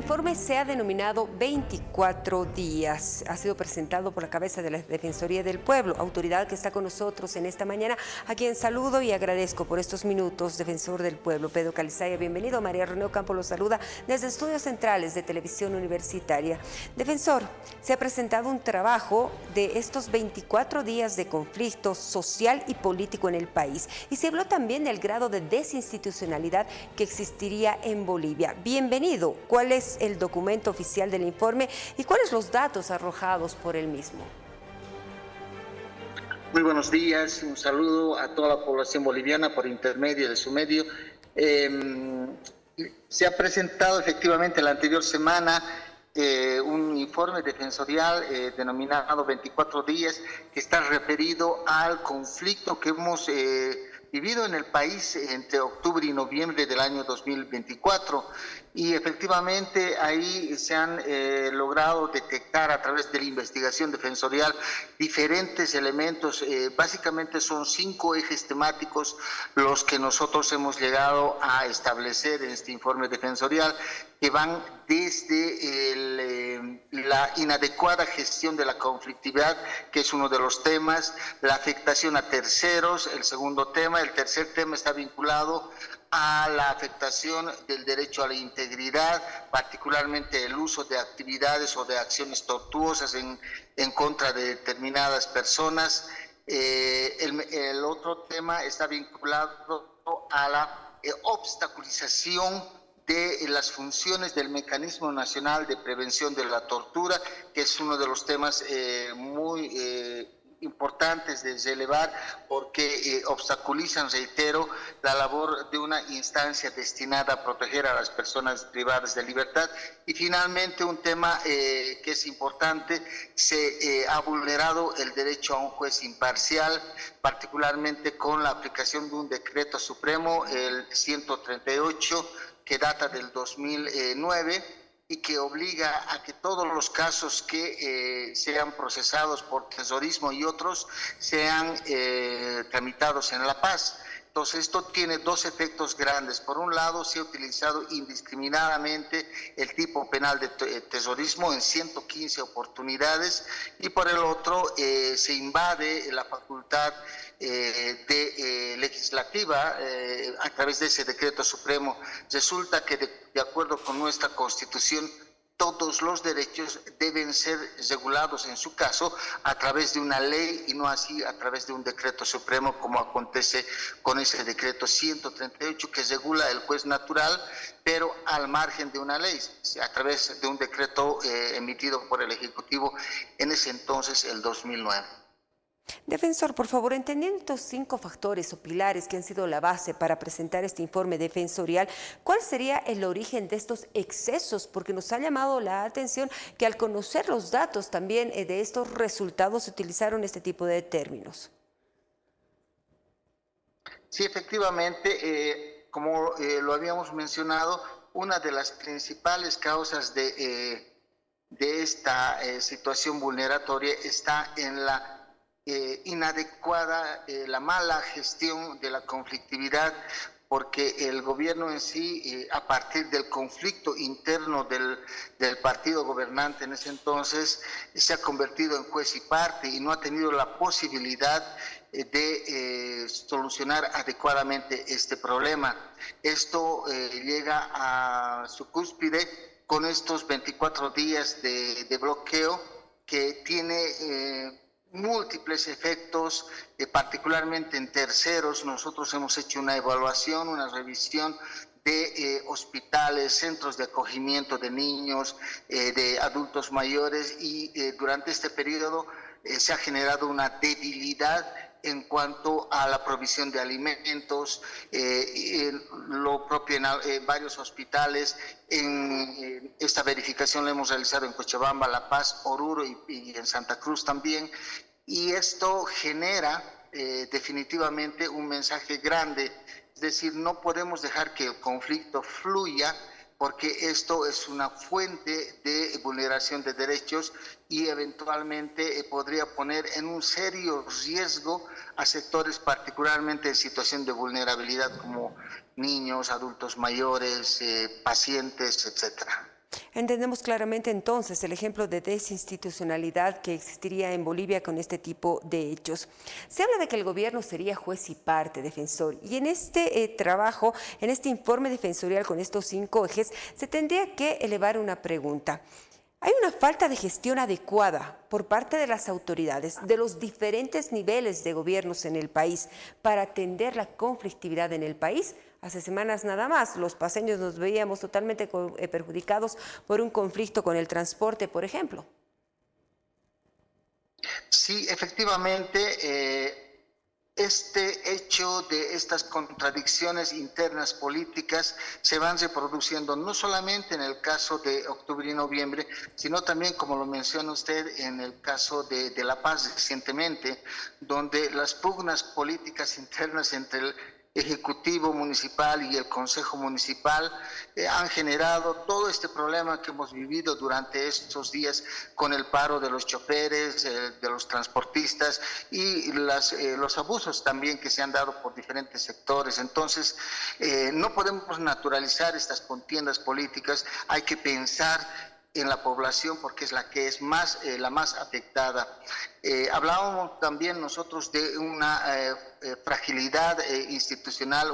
informe se ha denominado 24 días. Ha sido presentado por la cabeza de la Defensoría del Pueblo, autoridad que está con nosotros en esta mañana, a quien saludo y agradezco por estos minutos. Defensor del Pueblo, Pedro Calizaya, bienvenido. María René Ocampo lo saluda desde Estudios Centrales de Televisión Universitaria. Defensor, se ha presentado un trabajo de estos 24 días de conflicto social y político en el país, y se habló también del grado de desinstitucionalidad que existiría en Bolivia. Bienvenido. ¿Cuál es el documento oficial del informe y cuáles los datos arrojados por el mismo? Muy buenos días, un saludo a toda la población boliviana por intermedio de su medio. Se ha presentado efectivamente la anterior semana un informe defensorial denominado 24 días, que está referido al conflicto que hemos vivido en el país entre octubre y noviembre del año 2024. Y efectivamente ahí se han logrado detectar a través de la investigación defensorial diferentes elementos. Básicamente son 5 ejes temáticos los que nosotros hemos llegado a establecer en este informe defensorial, que van desde la inadecuada gestión de la conflictividad, que es uno de los temas, la afectación a terceros, el segundo tema. El tercer tema está vinculado a la afectación del derecho a la integridad, particularmente el uso de actividades o de acciones tortuosas en contra de determinadas personas. El otro tema está vinculado a la obstaculización de las funciones del Mecanismo Nacional de Prevención de la Tortura, que es uno de los temas muy importantes de relevar, porque obstaculizan, reitero, la labor de una instancia destinada a proteger a las personas privadas de libertad. Y finalmente, un tema que es importante: se ha vulnerado el derecho a un juez imparcial, particularmente con la aplicación de un decreto supremo, el 138, que data del 2009, y que obliga a que todos los casos que sean procesados por terrorismo y otros sean tramitados en La Paz. Entonces, esto tiene dos efectos grandes. Por un lado, se ha utilizado indiscriminadamente el tipo penal de terrorismo en 115 oportunidades, y por el otro, se invade la facultad legislativa a través de ese decreto supremo. Resulta que de acuerdo con nuestra Constitución, todos los derechos deben ser regulados, en su caso, a través de una ley y no así a través de un decreto supremo, como acontece con ese decreto 138, que regula el juez natural, pero al margen de una ley, a través de un decreto emitido por el Ejecutivo en ese entonces, el 2009. Defensor, por favor, entendiendo estos 5 factores o pilares que han sido la base para presentar este informe defensorial, ¿cuál sería el origen de estos excesos? Porque nos ha llamado la atención que al conocer los datos también de estos resultados se utilizaron este tipo de términos. Sí, efectivamente, como lo habíamos mencionado, una de las principales causas de esta situación vulneratoria está en la inadecuada, la mala gestión de la conflictividad, porque el gobierno en sí, a partir del conflicto interno del partido gobernante en ese entonces, se ha convertido en juez y parte y no ha tenido la posibilidad de solucionar adecuadamente este problema. Esto llega a su cúspide con estos 24 días de bloqueo, que tiene múltiples efectos, particularmente en terceros. Nosotros hemos hecho una evaluación, una revisión de hospitales, centros de acogimiento de niños, de adultos mayores, y durante este periodo se ha generado una debilidad en cuanto a la provisión de alimentos, lo propio en varios hospitales. Esta verificación la hemos realizado en Cochabamba, La Paz, Oruro y en Santa Cruz también, y esto genera definitivamente un mensaje grande. Es decir, no podemos dejar que el conflicto fluya, porque esto es una fuente de vulneración de derechos y eventualmente podría poner en un serio riesgo a sectores particularmente en situación de vulnerabilidad, como niños, adultos mayores, pacientes, etcétera. Entendemos claramente entonces el ejemplo de desinstitucionalidad que existiría en Bolivia con este tipo de hechos. Se habla de que el gobierno sería juez y parte, defensor, y en este trabajo, en este informe defensorial con estos 5 ejes, se tendría que elevar una pregunta. Hay una falta de gestión adecuada por parte de las autoridades de los diferentes niveles de gobiernos en el país para atender la conflictividad en el país. Hace semanas nada más, los paseños nos veíamos totalmente perjudicados por un conflicto con el transporte, por ejemplo. Sí, efectivamente, este hecho de estas contradicciones internas políticas se van reproduciendo no solamente en el caso de octubre y noviembre, sino también, como lo menciona usted, en el caso de La Paz recientemente, donde las pugnas políticas internas entre el Ejecutivo Municipal y el Consejo Municipal han generado todo este problema que hemos vivido durante estos días con el paro de los choferes, de los transportistas y los abusos también que se han dado por diferentes sectores. Entonces, no podemos naturalizar estas contiendas políticas, hay que pensar en la población porque es la que es la más afectada. Hablábamos también nosotros de una fragilidad institucional,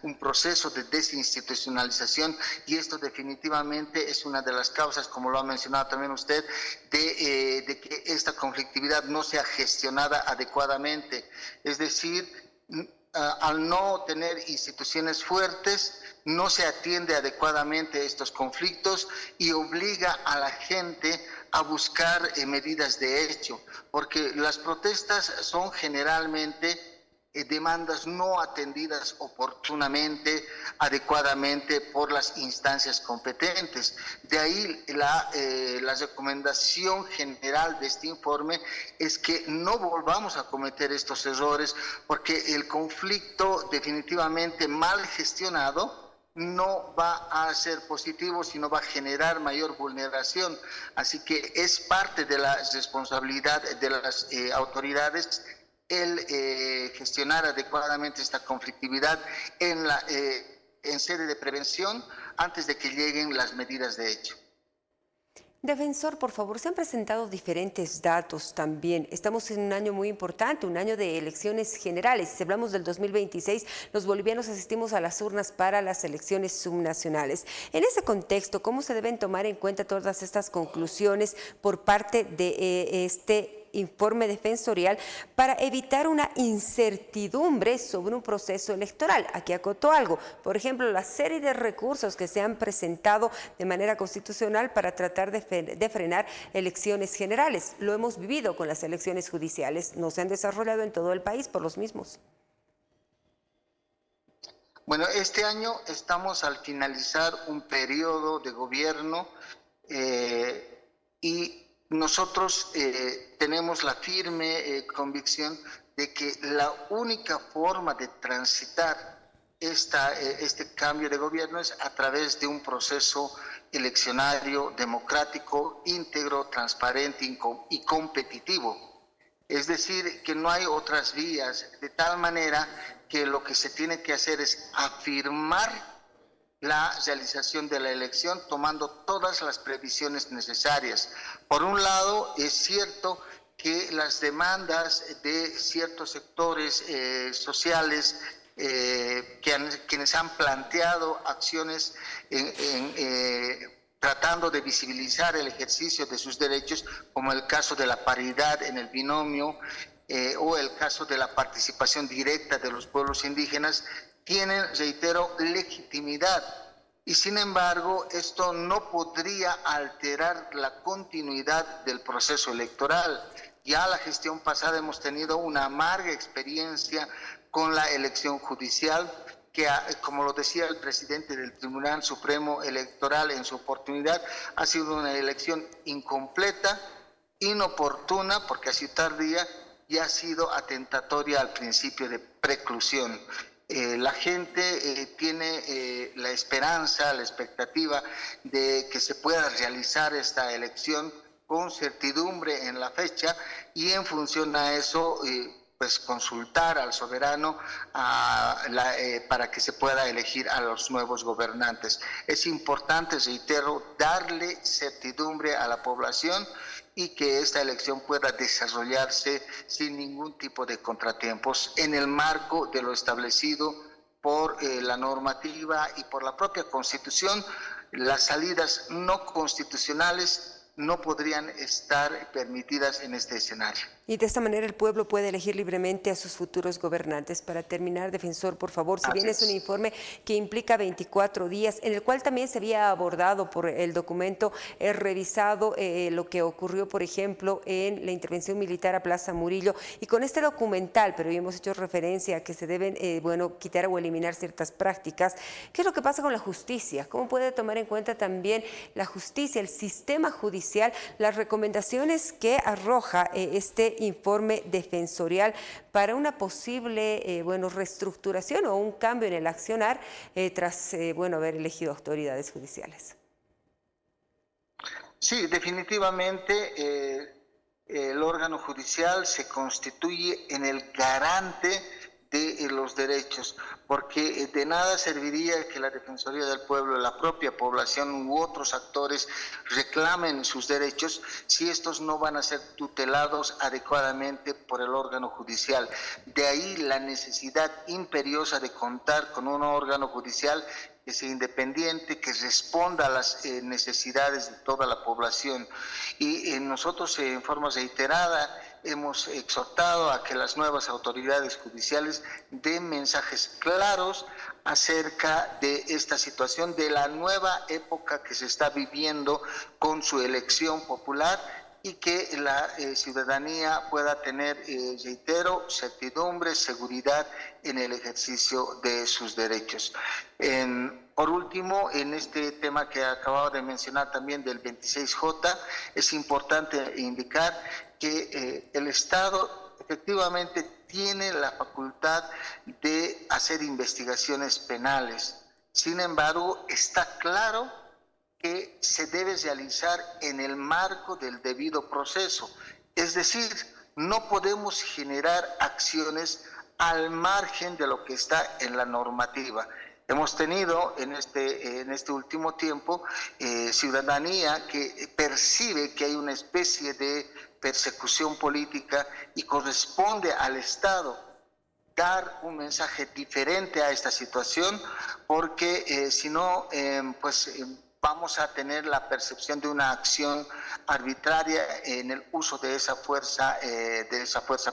un proceso de desinstitucionalización, y esto definitivamente es una de las causas, como lo ha mencionado también usted, de que esta conflictividad no sea gestionada adecuadamente. Es decir, al no tener instituciones fuertes, no se atiende adecuadamente estos conflictos y obliga a la gente a buscar medidas de hecho, porque las protestas son generalmente demandas no atendidas oportunamente, adecuadamente por las instancias competentes. De ahí la recomendación general de este informe es que no volvamos a cometer estos errores, porque el conflicto definitivamente mal gestionado no va a ser positivo, sino va a generar mayor vulneración. Así que es parte de la responsabilidad de las autoridades el gestionar adecuadamente esta conflictividad en sede de prevención antes de que lleguen las medidas de hecho. Defensor, por favor, se han presentado diferentes datos también. Estamos en un año muy importante, un año de elecciones generales. Si hablamos del 2026, los bolivianos asistimos a las urnas para las elecciones subnacionales. En ese contexto, ¿cómo se deben tomar en cuenta todas estas conclusiones por parte de este informe defensorial para evitar una incertidumbre sobre un proceso electoral? Aquí acoto algo, por ejemplo, la serie de recursos que se han presentado de manera constitucional para tratar de frenar elecciones generales. Lo hemos vivido con las elecciones judiciales, no se han desarrollado en todo el país por los mismos. Bueno, este año estamos al finalizar un periodo de gobierno y nosotros tenemos la firme convicción de que la única forma de transitar este cambio de gobierno es a través de un proceso eleccionario, democrático, íntegro, transparente y competitivo. Es decir, que no hay otras vías, de tal manera que lo que se tiene que hacer es afirmar la realización de la elección tomando todas las previsiones necesarias. Por un lado, es cierto que las demandas de ciertos sectores sociales quienes han planteado acciones tratando de visibilizar el ejercicio de sus derechos, como el caso de la paridad en el binomio o el caso de la participación directa de los pueblos indígenas, tienen, reitero, legitimidad. Y sin embargo, esto no podría alterar la continuidad del proceso electoral. Ya la gestión pasada hemos tenido una amarga experiencia con la elección judicial, que, como lo decía el presidente del Tribunal Supremo Electoral en su oportunidad, ha sido una elección incompleta, inoportuna, porque ha sido tardía, y ha sido atentatoria al principio de preclusión. La gente tiene la esperanza, la expectativa de que se pueda realizar esta elección con certidumbre en la fecha, y en función a eso pues consultar al soberano para que se pueda elegir a los nuevos gobernantes. Es importante, reitero, darle certidumbre a la población y que esta elección pueda desarrollarse sin ningún tipo de contratiempos en el marco de lo establecido por la normativa y por la propia Constitución. Las salidas no constitucionales no podrían estar permitidas en este escenario. Y de esta manera el pueblo puede elegir libremente a sus futuros gobernantes. Para terminar, defensor, por favor, si bien es un informe que implica 24 días, en el cual también se había abordado por el documento revisado lo que ocurrió, por ejemplo, en la intervención militar a Plaza Murillo, y con este documental, pero hoy hemos hecho referencia a que se deben, quitar o eliminar ciertas prácticas. ¿Qué es lo que pasa con la justicia? ¿Cómo puede tomar en cuenta también la justicia, el sistema judicial, las recomendaciones que arroja este informe defensorial para una posible reestructuración o un cambio en el accionar tras haber elegido autoridades judiciales? Sí, definitivamente el órgano judicial se constituye en el garante de los derechos, porque de nada serviría que la Defensoría del Pueblo, la propia población u otros actores reclamen sus derechos si estos no van a ser tutelados adecuadamente por el órgano judicial. De ahí la necesidad imperiosa de contar con un órgano judicial que sea independiente, que responda a las necesidades de toda la población. Y nosotros en forma reiterada hemos exhortado a que las nuevas autoridades judiciales den mensajes claros acerca de esta situación, de la nueva época que se está viviendo con su elección popular, y que la ciudadanía pueda tener, reitero, certidumbre, seguridad en el ejercicio de sus derechos. Por último, en este tema que acababa de mencionar también del 26J, es importante indicar que el Estado efectivamente tiene la facultad de hacer investigaciones penales. Sin embargo, está claro que se debe realizar en el marco del debido proceso. Es decir, no podemos generar acciones al margen de lo que está en la normativa. Hemos tenido en este último tiempo ciudadanía que percibe que hay una especie de persecución política y corresponde al Estado dar un mensaje diferente a esta situación, porque si no, vamos a tener la percepción de una acción arbitraria en el uso de esa fuerza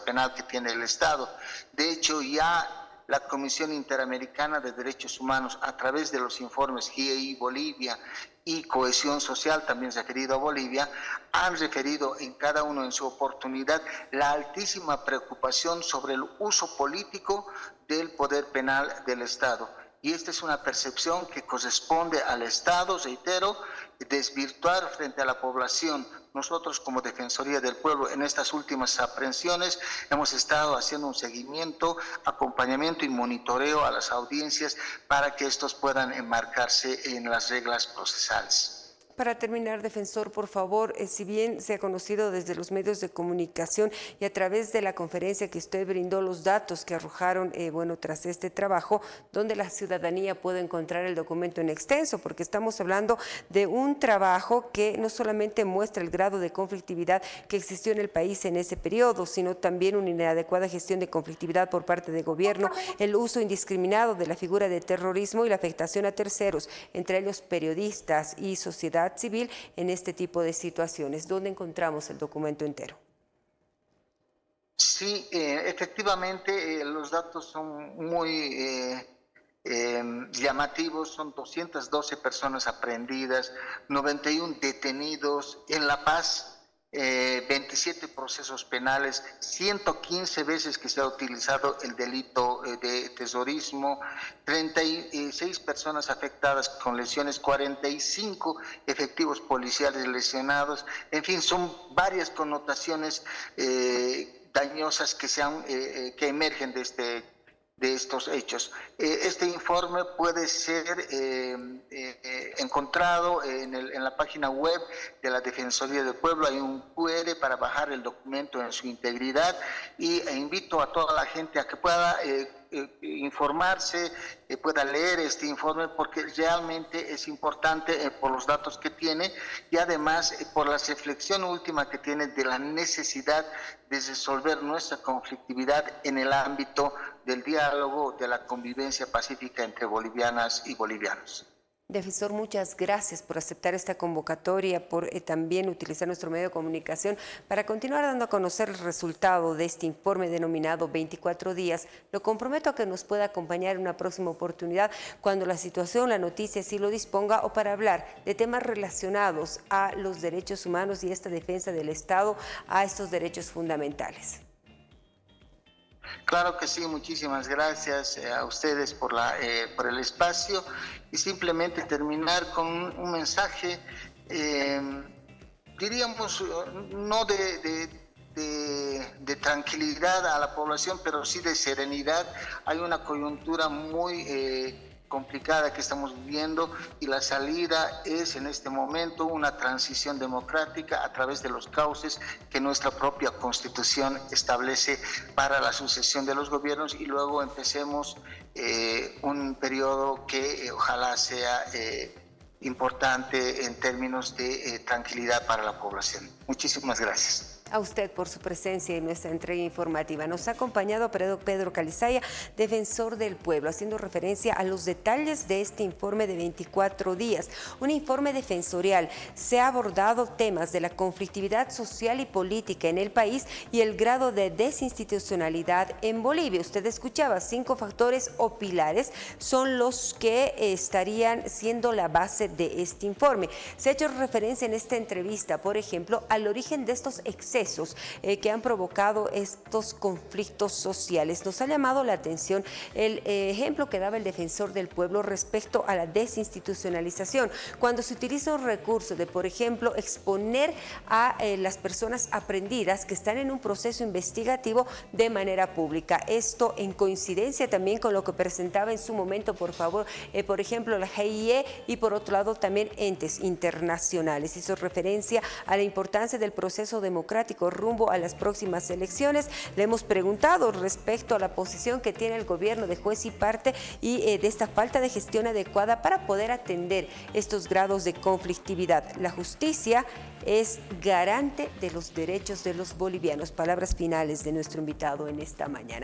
penal que tiene el Estado. De hecho, ya la Comisión Interamericana de Derechos Humanos, a través de los informes GIEI Bolivia y Cohesión Social, también referido a Bolivia, han referido en cada uno en su oportunidad la altísima preocupación sobre el uso político del poder penal del Estado. Y esta es una percepción que corresponde al Estado, reitero, desvirtuar frente a la población. Nosotros como Defensoría del Pueblo en estas últimas aprehensiones hemos estado haciendo un seguimiento, acompañamiento y monitoreo a las audiencias para que estos puedan enmarcarse en las reglas procesales. Para terminar, defensor, por favor, si bien se ha conocido desde los medios de comunicación y a través de la conferencia que usted brindó los datos que arrojaron, tras este trabajo, donde la ciudadanía puede encontrar el documento en extenso, porque estamos hablando de un trabajo que no solamente muestra el grado de conflictividad que existió en el país en ese periodo, sino también una inadecuada gestión de conflictividad por parte del gobierno, el uso indiscriminado de la figura de terrorismo y la afectación a terceros, entre ellos periodistas y sociedad civil, en este tipo de situaciones. ¿Dónde encontramos el documento entero? Sí, efectivamente los datos son muy llamativos. Son 212 personas aprehendidas, 91 detenidos en La Paz, 27 procesos penales, 115 veces que se ha utilizado el delito de terrorismo, 36 personas afectadas con lesiones, 45 efectivos policiales lesionados. En fin, son varias connotaciones dañosas que emergen de de estos hechos. Este informe puede ser encontrado en la página web de la Defensoría del Pueblo. Hay un QR para bajar el documento en su integridad e invito a toda la gente a que pueda informarse, pueda leer este informe, porque realmente es importante por los datos que tiene y además por la reflexión última que tiene de la necesidad de resolver nuestra conflictividad en el ámbito del diálogo, de la convivencia pacífica entre bolivianas y bolivianos. Defensor, muchas gracias por aceptar esta convocatoria, por también utilizar nuestro medio de comunicación para continuar dando a conocer el resultado de este informe denominado 24 días. Lo comprometo a que nos pueda acompañar en una próxima oportunidad cuando la situación, la noticia así lo disponga, o para hablar de temas relacionados a los derechos humanos y esta defensa del Estado a estos derechos fundamentales. Claro que sí, muchísimas gracias a ustedes por el espacio y simplemente terminar con un mensaje, diríamos, no de tranquilidad a la población, pero sí de serenidad. Hay una coyuntura muy complicada que estamos viviendo y la salida es en este momento una transición democrática a través de los cauces que nuestra propia Constitución establece para la sucesión de los gobiernos y luego empecemos un periodo que ojalá sea importante en términos de tranquilidad para la población. Muchísimas gracias. A usted por su presencia en nuestra entrega informativa. Nos ha acompañado Pedro Calizaya, defensor del pueblo, haciendo referencia a los detalles de este informe de 24 días. Un informe defensorial. Se ha abordado temas de la conflictividad social y política en el país y el grado de desinstitucionalidad en Bolivia. Usted escuchaba 5 factores o pilares son los que estarían siendo la base de este informe. Se ha hecho referencia en esta entrevista, por ejemplo, al origen de estos excesos que han provocado estos conflictos sociales. Nos ha llamado la atención el ejemplo que daba el defensor del pueblo respecto a la desinstitucionalización, cuando se utiliza un recurso de, por ejemplo, exponer a las personas aprendidas que están en un proceso investigativo de manera pública. Esto en coincidencia también con lo que presentaba en su momento, por ejemplo, la GIE y por otro lado también entes internacionales. Hizo referencia a la importancia del proceso democrático rumbo a las próximas elecciones. Le hemos preguntado respecto a la posición que tiene el gobierno de juez y parte y de esta falta de gestión adecuada para poder atender estos grados de conflictividad. La justicia es garante de los derechos de los bolivianos. Palabras finales de nuestro invitado en esta mañana.